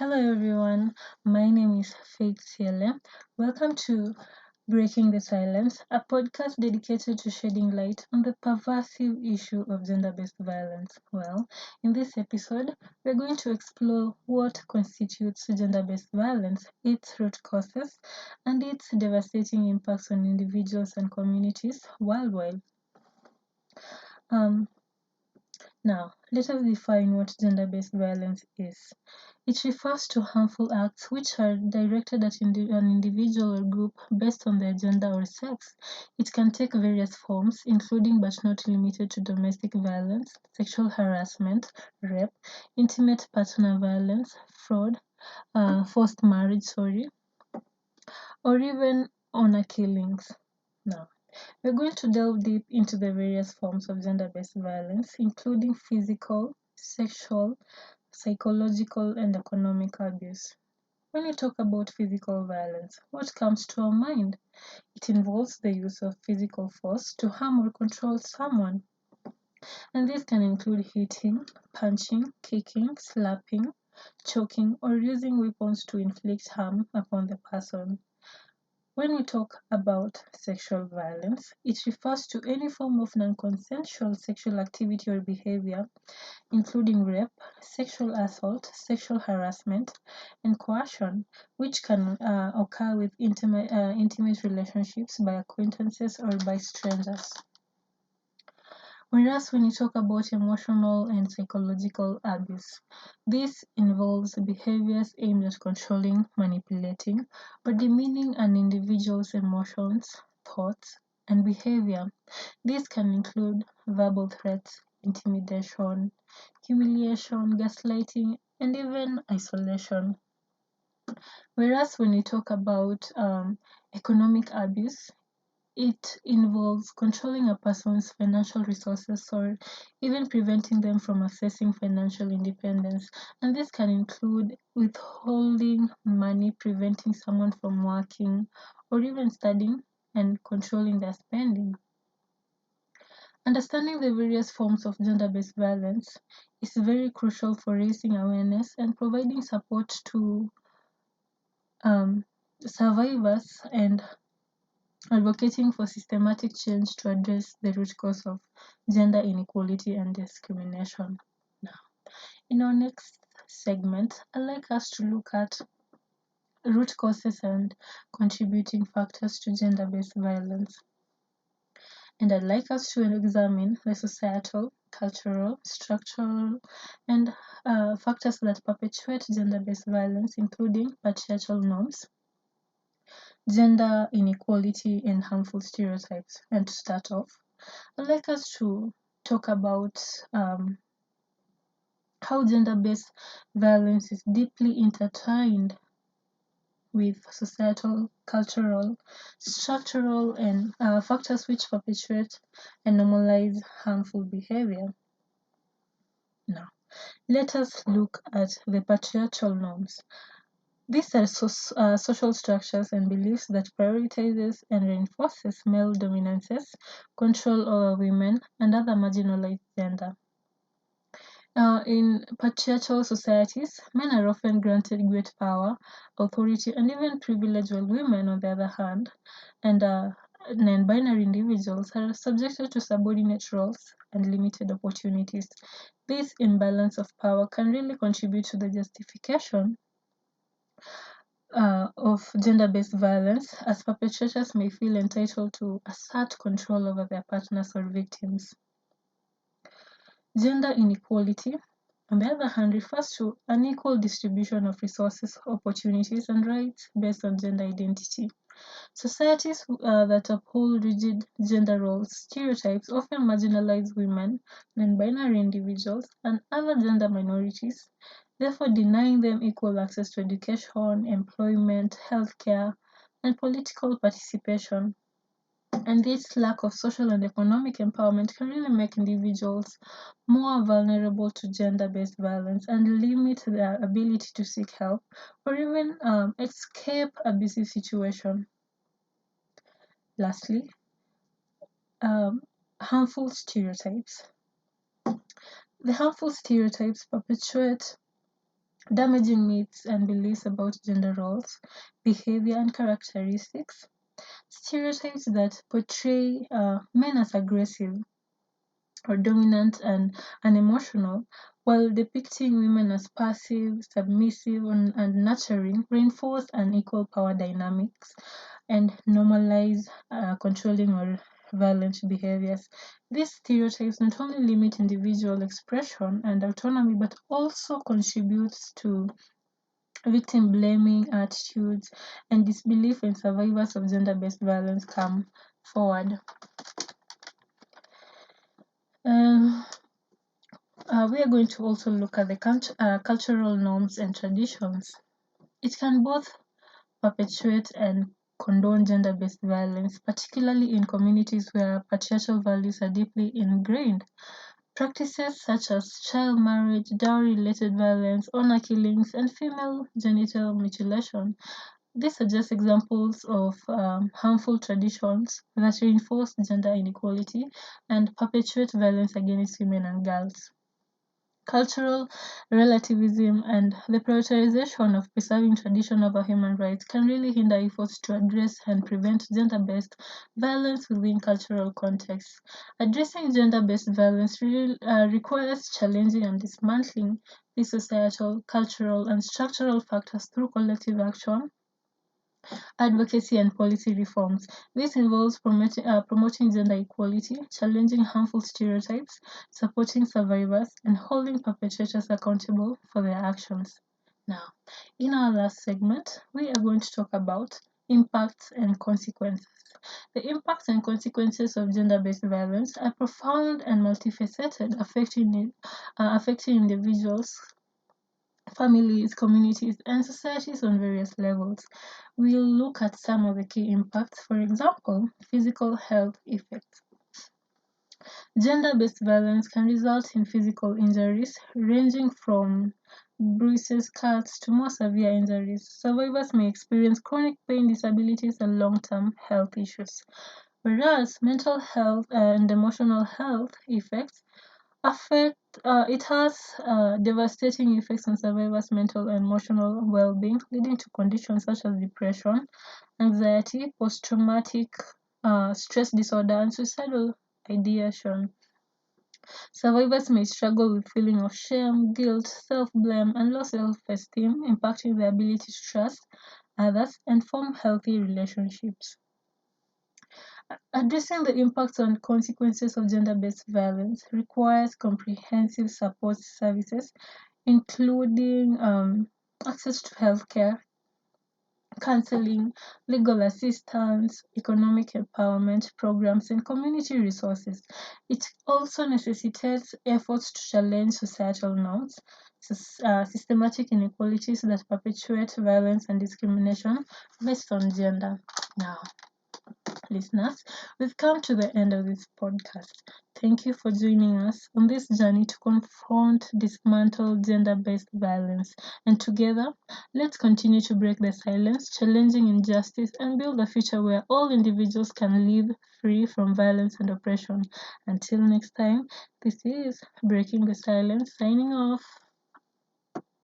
Hello everyone, my name is Faith Siele. Welcome to Breaking the Silence, a podcast dedicated to shedding light on the pervasive issue of gender based violence. Well, in this episode, we're going to explore what constitutes gender based violence, its root causes, and its devastating impacts on individuals and communities worldwide. Um, Now, let us define what gender based violence is. It refers to harmful acts which are directed at an individual or group based on their gender or sex. It can take various forms, including but not limited to domestic violence, sexual harassment, rape, intimate partner violence, fraud, forced marriage, or even honor killings. Now, we're going to delve deep into the various forms of gender based violence, including physical, sexual, psychological, and economic abuse. When we talk about physical violence, what comes to our mind? It involves the use of physical force to harm or control someone, and this can include hitting, punching, kicking, slapping, choking, or using weapons to inflict harm upon the person. When we talk about sexual violence, it refers to any form of non consensual sexual activity or behavior, including rape, sexual assault, sexual harassment, and coercion, which can occur with intimate relationships by acquaintances or by strangers. Whereas when you talk about emotional and psychological abuse, this involves behaviors aimed at controlling, manipulating, or demeaning an individual's emotions, thoughts, and behavior. These can include verbal threats, intimidation, humiliation, gaslighting, and even isolation. Whereas when you talk about economic abuse, it involves controlling a person's financial resources or even preventing them from accessing financial independence. And this can include withholding money, preventing someone from working or even studying, and controlling their spending. Understanding the various forms of gender based violence is very crucial for raising awareness and providing support to um, survivors and advocating for systematic change to address the root cause of gender inequality and discrimination. Now, in our next segment, I'd like us to look at root causes and contributing factors to gender based violence. And I'd like us to examine the societal, cultural, structural, and factors that perpetuate gender based violence, including patriarchal norms, gender inequality, and harmful stereotypes. And to start off, I'd like us to talk about how gender based violence is deeply intertwined with societal, cultural, structural, and factors which perpetuate and normalize harmful behavior. Now, let us look at the patriarchal norms. These are social structures and beliefs that prioritizes and reinforces male dominances, control over women, and other marginalized gender. In patriarchal societies, men are often granted great power, authority, and even privilege, while women, on the other hand, and non binary individuals are subjected to subordinate roles and limited opportunities. This imbalance of power can really contribute to the justification of gender based violence, as perpetrators may feel entitled to assert control over their partners or victims. Gender inequality, on the other hand, refers to unequal distribution of resources, opportunities, and rights based on gender identity. Societies that uphold rigid gender roles, stereotypes often marginalize women, non binary individuals, and other gender minorities, therefore denying them equal access to education, employment, healthcare, and political participation. And this lack of social and economic empowerment can really make individuals more vulnerable to gender based violence and limit their ability to seek help or even escape abusive situations. Lastly, harmful stereotypes. The harmful stereotypes perpetuate damaging myths and beliefs about gender roles, behavior, and characteristics. Stereotypes that portray men as aggressive or dominant and unemotional, while depicting women as passive, submissive, and nurturing, reinforce unequal power dynamics and normalize controlling or violent behaviors. These stereotypes not only limit individual expression and autonomy, but also contributes to victim blaming attitudes and disbelief when survivors of gender based violence come forward. Um, we are going to also look at the cultural norms and traditions. It can both perpetuate and condone gender based violence, particularly in communities where patriarchal values are deeply ingrained. Practices such as child marriage, dowry related violence, honor killings, and female genital mutilation. These are just examples of harmful traditions that reinforce gender inequality and perpetuate violence against women and girls. Cultural relativism and the prioritization of preserving tradition over human rights can really hinder efforts to address and prevent gender based violence within cultural contexts. Addressing gender based violence really requires challenging and dismantling these societal, cultural, and structural factors through collective action, advocacy, and policy reforms. This involves promoting gender equality, challenging harmful stereotypes, supporting survivors, and holding perpetrators accountable for their actions. Now, in our last segment, we are going to talk about impacts and consequences. The impacts and consequences of gender based violence are profound and multifaceted, affecting individuals, families, communities, and societies on various levels. We'll look at some of the key impacts. For example, physical health effects. Gender based violence can result in physical injuries ranging from bruises, cuts, to more severe injuries. Survivors may experience chronic pain, disabilities, and long term health issues. Whereas mental health and emotional health effects affect it has devastating effects on survivors' mental and emotional well-being, leading to conditions such as depression, anxiety, post-traumatic stress disorder, and suicidal ideation. Survivors may struggle with feeling of shame, guilt, self-blame, and low self-esteem, impacting their ability to trust others and form healthy relationships. Addressing the impacts and consequences of gender based violence requires comprehensive support services, including access to healthcare, counseling, legal assistance, economic empowerment programs, and community resources. It also necessitates efforts to challenge societal norms, systematic inequalities that perpetuate violence and discrimination based on gender. Now, listeners, we've come to the end of this podcast. Thank you for joining us on this journey to confront, dismantle gender based violence. And together, let's continue to break the silence, challenging injustice, and build a future where all individuals can live free from violence and oppression. Until next time, this is Breaking the Silence, signing off.